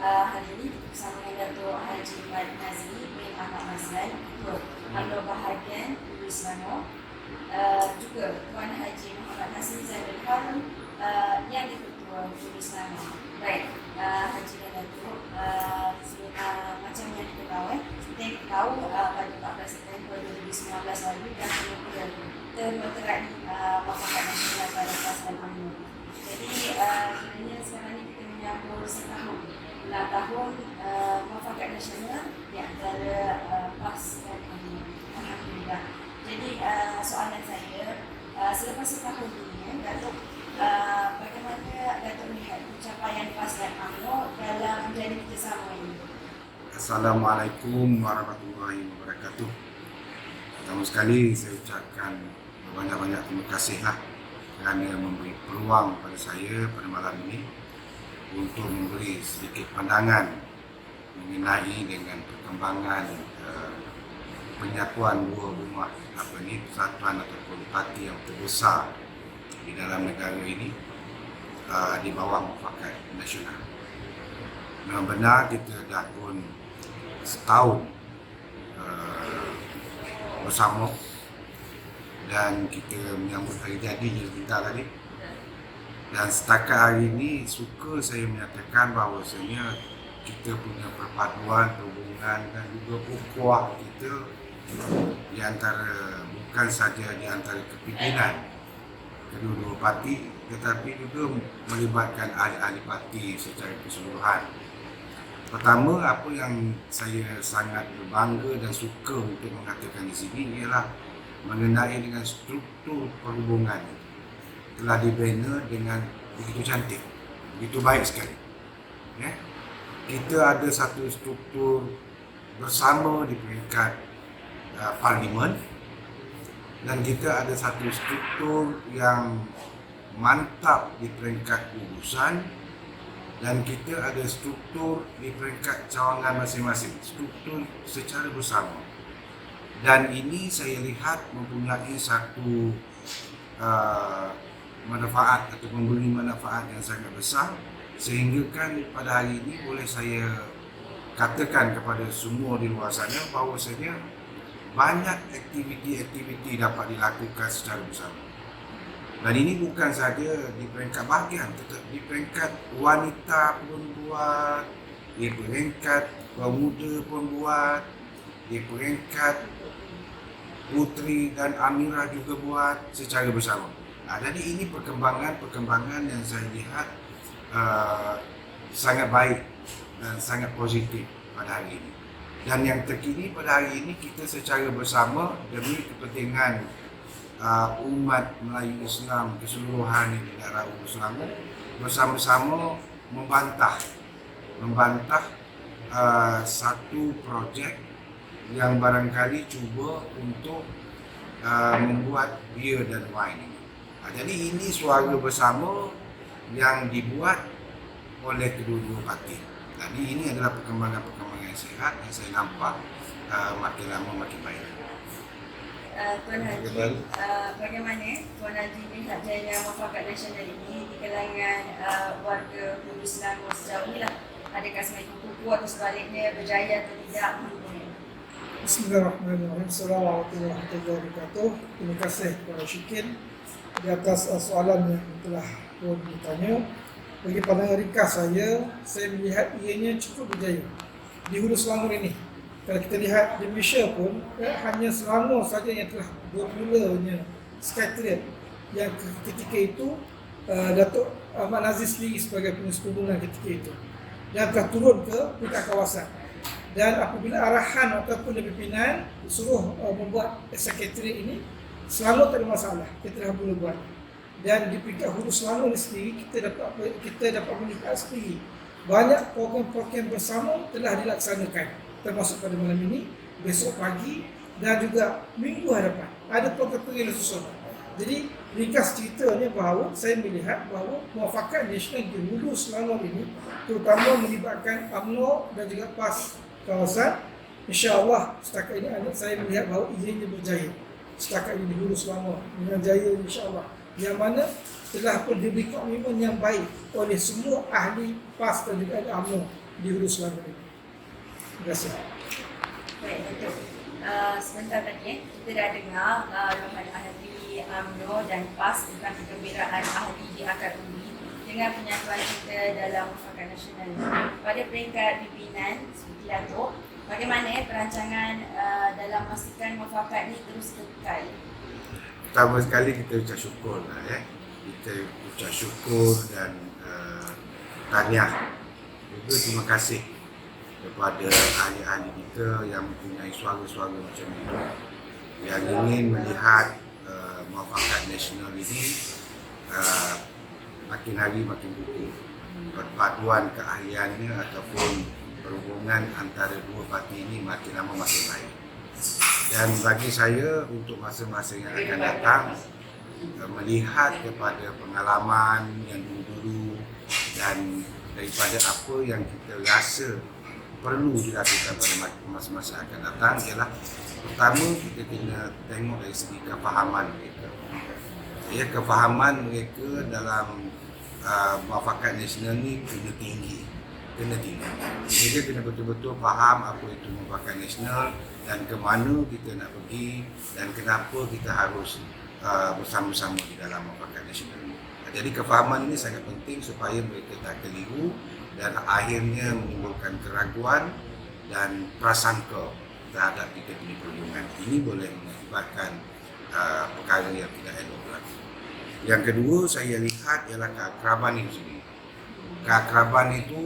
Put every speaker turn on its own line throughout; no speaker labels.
hari ini bersama dengan Dato' Haji Mat Nazri bin Ahmad Mazlan, Ketua UMNO Bahagian Hulu Selangor, juga Tuan Haji Muhammad Hassan Zainul Harun yang di-Ketua Hulu Selangor. Baik, Haji dan Dato', macam yang kita tahu, pada 14 September 2019 lalu dan kemudian termeterai Muafakat Nasional pada kawasan UMNO. Jadi sebenarnya sekarang ni kita menyambung setahun Muafakat Nasional di antara PAS dan UMNO. Alhamdulillah. Jadi soalan saya, selepas setahun ini, Datuk, bagaimana Datuk melihat pencapaian PAS dan UMNO dalam menjadi kerjasama ini?
Assalamualaikum warahmatullahi wabarakatuh. Pertama sekali saya ucapkan banyak-banyak terima kasihlah kerana memberi peluang pada saya pada malam ini untuk memberi sedikit pandangan mengenai dengan perkembangan penyatuan dua rumah persatuan ataupun parti yang terbesar di dalam negara ini di bawah Muafakat Nasional. Memang benar kita dah pun setahun bersama dan kita menyambut hari jadinya sebentar tadi. Dan setakat hari ini suka saya menyatakan bahawasanya kita punya perpaduan, perhubungan dan juga ukhuwah kita di antara, bukan saja di antara kepimpinan kedua-dua parti, tetapi juga melibatkan ahli-ahli parti secara keseluruhan. Pertama, apa yang saya sangat berbangga dan suka untuk mengatakan di sini ialah mengenai dengan struktur perhubungan telah dibina dengan begitu cantik, begitu baik sekali. Kita ada satu struktur bersama di peringkat parlimen dan kita ada satu struktur yang mantap di peringkat urusan dan kita ada struktur di peringkat cawangan masing-masing, struktur secara bersama. Dan ini saya lihat mempunyai satu manfaat atau memberi manfaat yang sangat besar, sehingga kan pada hari ini boleh saya katakan kepada semua di luar sana bahawasanya banyak aktiviti-aktiviti dapat dilakukan secara bersama. Dan ini bukan saja di peringkat bahagian, tetapi di peringkat wanita pun buat, di peringkat pemuda pun buat, di peringkat putri dan amirah juga buat secara bersama. Jadi ini perkembangan yang saya lihat sangat baik dan sangat positif pada hari ini. Dan yang terkini pada hari ini kita secara bersama demi kepentingan umat Melayu Islam keseluruhan di daerah Hulu Selangor bersama-sama membantah satu projek yang barangkali cuba untuk membuat beer dan wine ini. Jadi ini suara bersama yang dibuat oleh kedua-dua parti. Jadi ini adalah perkembangan yang sihat yang saya nampak makin lama makin baik.
Tuan Haji, bagaimana Tuan Haji melihat jaya Muafakat Nasional ini di kalangan warga Hulu Selangor sejauh ini lah? Adakah semakin kukuh atau sebaliknya berjaya atau tidak?
Bismillahirrahmanirrahim. Assalamualaikum warahmatullahi wabarakatuh. Terima kasih kepada Syikin di atas soalan yang telah pun ditanya. Bagi pandangan ringkas saya melihat ianya cukup berjaya di Hulu Selangor ini. Kalau kita lihat di Malaysia pun, hanya Selangor saja yang telah bermulanya sekretariat yang ketika itu Datuk Ahmad Nazri sendiri sebagai pengurus perhubungan ketika itu, dan telah turun ke peringkat kawasan. Dan apabila arahan ataupun pimpinan suruh membuat sekretariat ini, Selangor tak ada masalah, kita dah boleh buat. Dan di peringkat Hulu Selangor sendiri kita dapat melihat sendiri banyak program-program bersama telah dilaksanakan, termasuk pada malam ini, besok pagi dan juga minggu hadapan ada program-program yang susun. Jadi ringkas ceritanya bahawa saya melihat bahawa Muafakat Nasional di Hulu Selangor ini terutama melibatkan UMNO dan juga PAS kawasan, insya-Allah setakat ini saya melihat bahawa ianya berjaya. Setakat ini di Hulu Selangor dengan jaya, insya-Allah, yang mana telah pun diberi komitmen yang baik oleh semua ahli PAS dan juga UMNO di Hulu Selangor ini. Terima kasih.
Baik, betul. Sebentar tadi kita dah dengar luahan ahli UMNO dan PAS tentang kegembiraan ahli di akar undi dengan penyatuan kita dalam mufakat nasional. Pada peringkat pimpinan seperti Datuk, bagaimana perancangan dalam memastikan mufakat ini terus kekal?
Pertama sekali kita ucap syukur Kita ucap syukur dan tahniah. Juga terima kasih kepada ahli-ahli kita yang mempunyai suara-suara macam itu, yang ingin melihat mufakat nasional ini makin hari makin kukuh. Perpaduan keahliannya ataupun perhubungan antara dua parti ini makin lama makin baik. Dan bagi saya untuk masa-masa yang akan datang, melihat kepada pengalaman yang dulu-dulu dan daripada apa yang kita rasa perlu dilakukan pada masa-masa akan datang ialah pertama kita kena tengok dari segi kefahaman mereka. Kefahaman mereka dalam mufakat nasional ni kena tinggi. Mereka kena betul-betul faham apa itu mufakat nasional dan ke mana kita nak pergi dan kenapa kita harus bersama-sama di dalam mufakat nasional. Jadi kefahaman ini sangat penting supaya mereka tak keliru dan akhirnya menimbulkan keraguan dan prasangka terhadap kita punya perhubungan. Ini boleh mengakibatkan perkara yang tidak elok berlaku. Yang kedua saya lihat ialah keakraban itu sendiri. Keakraban itu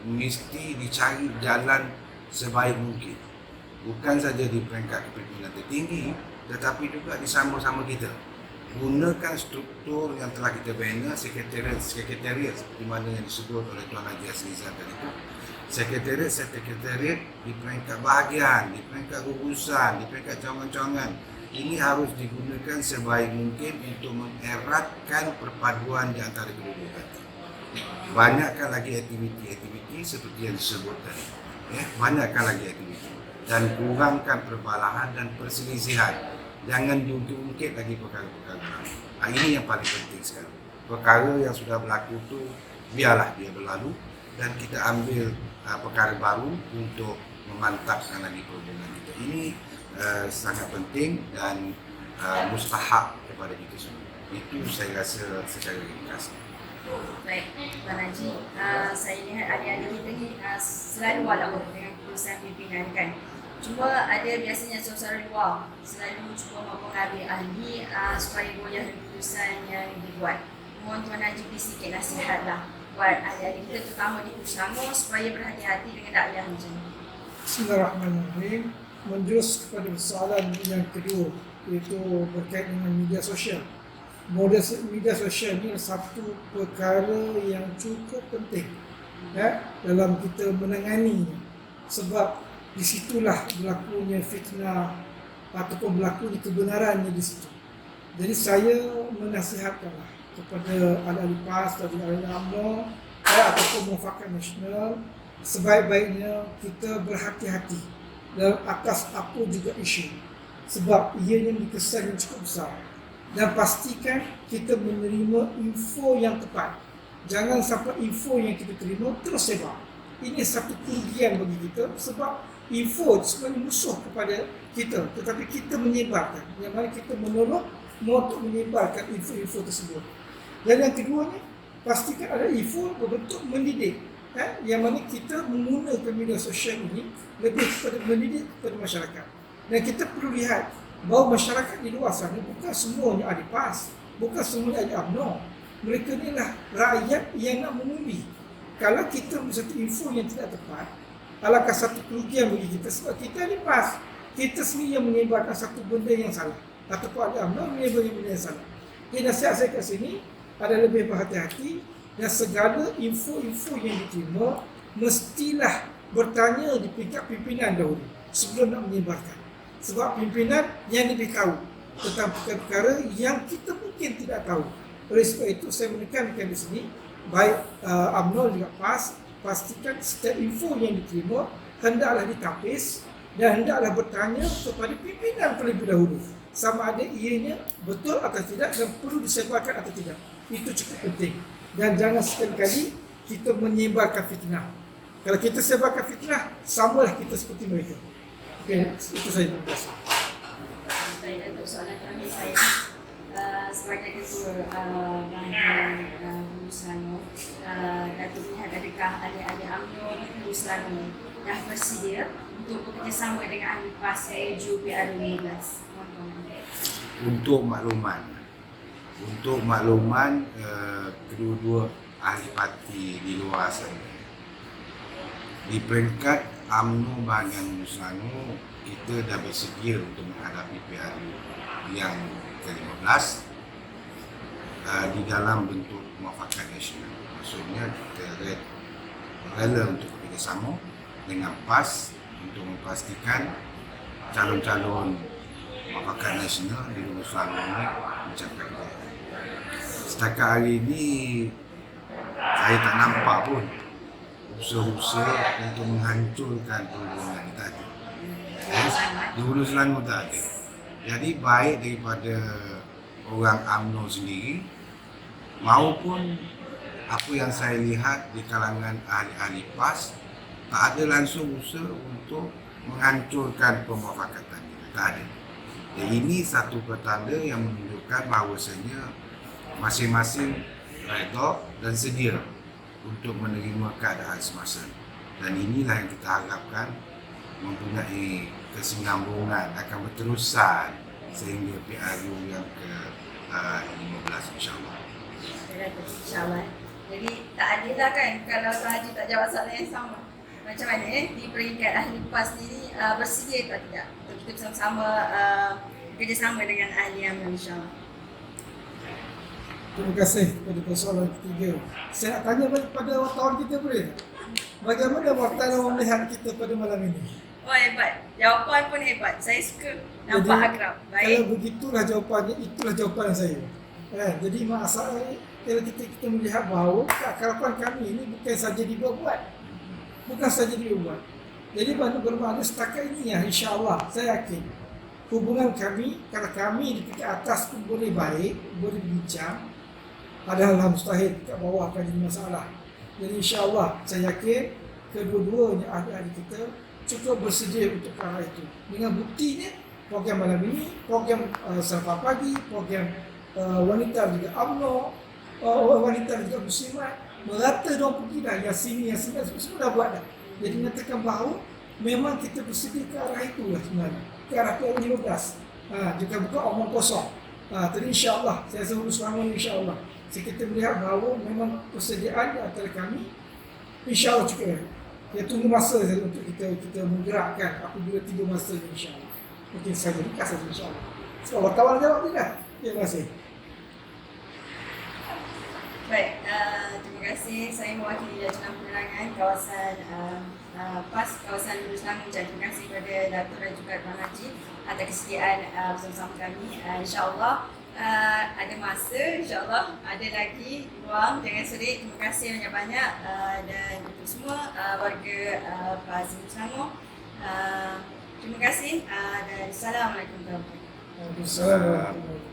mesti dicari jalan sebaik mungkin. Bukan saja di peringkat kepimpinan tertinggi, tetapi juga di sama-sama kita. Gunakan struktur yang telah kita bina, sekretariat seperti mana yang disebut oleh Tuan Haji Azlizan tadi itu. Sekretariat di peringkat bahagian, di peringkat gugusan, di peringkat cawangan-cawangan. Ini harus digunakan sebaik mungkin untuk mengeratkan perpaduan di antara kedua-dua parti. Banyakkan lagi aktiviti-aktiviti seperti yang disebut tadi. Banyakkan lagi aktiviti. Dan kurangkan perbalahan dan perselisihan. Jangan diungkit-ungkit lagi perkara-perkara. Ini yang paling penting sekarang. Perkara yang sudah berlaku itu biarlah dia berlalu dan kita ambil perkara baru untuk memantapkan lagi perhubungan kita. Ini sangat penting dan mustahak kepada kita semua. Itu saya rasa secara ringkas.
Baik, Tuan Haji, saya lihat adik-adik kita ni selalu walaupun dengan keputusan pimpinan kan. Cuma ada biasanya suara luar selalu cuba mempengaruhi ahli supaya goyah keputusan yang dibuat. Mohon Tuan Haji beri sikit nasihatlah buat adik-adik kita terutama di Selangor supaya berhati-hati dengan dakwah macam ni.
Bismillahirrahmanirrahim. Menjurus kepada soalan yang kedua, iaitu berkait dengan media sosial. Media sosial ini satu perkara yang cukup penting dalam kita menangani, sebab di situlah berlakunya fitnah ataupun berlakunya kebenarannya di situ. Jadi saya menasihatkanlah kepada ahli PAS dan ahli UMNO ataupun mufakat nasional, sebaik-baiknya kita berhati-hati dalam atas apa juga isu, sebab ianya dikesan yang cukup besar, dan pastikan kita menerima info yang tepat. Jangan sampai info yang kita terima terus sebar. Ini satu kerugian bagi kita, sebab info sebenarnya musuh kepada kita, tetapi kita menyebarkan, yang mana kita menolong untuk menyebarkan info-info tersebut. Dan yang keduanya, pastikan ada info berbentuk mendidik, yang mana kita menggunakan media sosial ini lebih kepada mendidik kepada masyarakat. Dan kita perlu lihat bahawa masyarakat di luar sana bukan semuanya ahli PAS, bukan semuanya ahli UMNO. Mereka inilah rakyat yang nak mengundi. Kalau kita satu info yang tidak tepat, alangkah satu kerugian bagi kita, sebab kita ahli PAS, kita sendiri yang menyebarkan satu benda yang salah, ataupun ahli UMNO menyebarkan benda yang salah. Jadi nasihat saya kat sini ada lebih berhati-hati, dan segala info-info yang diterima mestilah bertanya di peringkat pimpinan dahulu sebelum nak menyebarkan. Sebab pimpinan yang lebih tahu tentang perkara-perkara yang kita mungkin tidak tahu. Oleh sebab itu saya menekankan di sini, baik UMNO juga PAS, pastikan setiap info yang diterima hendaklah ditapis dan hendaklah bertanya kepada pimpinan terlebih dahulu sama ada ianya betul atau tidak dan perlu disebarkan atau tidak. Itu cukup penting. Dan jangan sekali-kali kita menyebarkan fitnah. Kalau kita sebarkan fitnah, samalah kita seperti mereka. Okey, itu saja. Terima kasih.
Baik, untuk soalan terakhir saya, sebagai ketua bahagian Hulu Selangor, Datuk melihat adakah ahli-ahli UMNO Hulu Selangor dah bersedia untuk bekerjasama dengan ahli PAS AAJU PRU 15?
Untuk makluman kedua-dua ahli parti di luar sana, di peringkat UMNO bahagian Hulu Selangor, kita dah bersedia untuk menghadapi PRU yang ke-15 di dalam bentuk muafakat nasional. Maksudnya kita rela untuk bekerjasama dengan PAS untuk memastikan calon-calon muafakat nasional di Hulu Selangor ini mencapai kejayaan. Setakat hari ini saya tak nampak pun usaha-usaha untuk menghancurkan perhubungan ini tak ada. Di Hulu Selangor tak ada. Jadi baik daripada orang UMNO sendiri maupun apa yang saya lihat di kalangan ahli-ahli PAS, tak ada langsung usaha untuk menghancurkan pemufakatan ini. Tak ada. Jadi ini satu petanda yang menunjukkan bahawasanya masing-masing redha dan sedia untuk menerima keadaan semasa. Dan inilah yang kita harapkan mempunyai kesinambungan, akan berterusan sehingga PRU yang ke-15 insyaAllah.
InsyaAllah. Jadi tak adil lah kan kalau Tuan Haji tak jawab soalan yang sama. Macam mana di peringkat ahli PAS sendiri bersedia atau tidak untuk kita bersama-sama bekerjasama dengan ahli UMNO insyaAllah?
Terima kasih kepada persoalan ketiga. Saya nak tanya balik pada wartawan kita boleh tak? Bagaimana wartawan melihat kita pada malam ini?
Oh hebat. Jawapan pun hebat. Saya suka nampak
Jadi,
akrab.
Kalau
Baik.
begitulah jawapannya, itulah jawapan saya. Jadi masalah kalau kita melihat bahawa keakraban kami ini bukan saja dibuat. Bukan saja dibuat. Jadi bermakna setakat ini ya, insya-Allah saya yakin hubungan kami, kalau kami di tingkat atas pun boleh baik, boleh bincang, padahal mustahil kat bawah akan jadi masalah. Jadi insya-Allah saya yakin kedua-duanya ahli-ahli kita cukup bersedia untuk arah itu. Dengan buktinya program malam ini, program Safar Pagi, program wanita juga UMNO, wanita juga muslimat, merata diorang pergi dah, yang sini semua dah buat dah. Jadi menyatakan bahawa memang kita bersedia ke arah itulah sebenarnya, ke arah PRU 15. Jika bukan omong kosong. Jadi insya-Allah saya Hulu Selangor insya-Allah. Kita melihat bahawa memang persediaan di antara kami insya-Allah cukup. Ya tunggu masa saja untuk kita menggerakkan apabila tiba masa insya-Allah. Mungkin saja dikasih insya-Allah. Kalau kawan jawab tidak? Terima kasih.
Baik, terima kasih. Saya mewakili Jajaran Penerangan kawasan PAS kawasan Hulu Selangor. Terima kasih kepada Datuk dan juga Tuan Haji atas kesediaan bersama-sama kami. InsyaAllah ada masa, insyaAllah ada lagi ruang. Jangan serik. Terima kasih banyak-banyak dan untuk semua warga PAS Hulu Selangor. Terima kasih dan Assalamualaikum warahmatullahi wabarakatuh.
Assalamualaikum.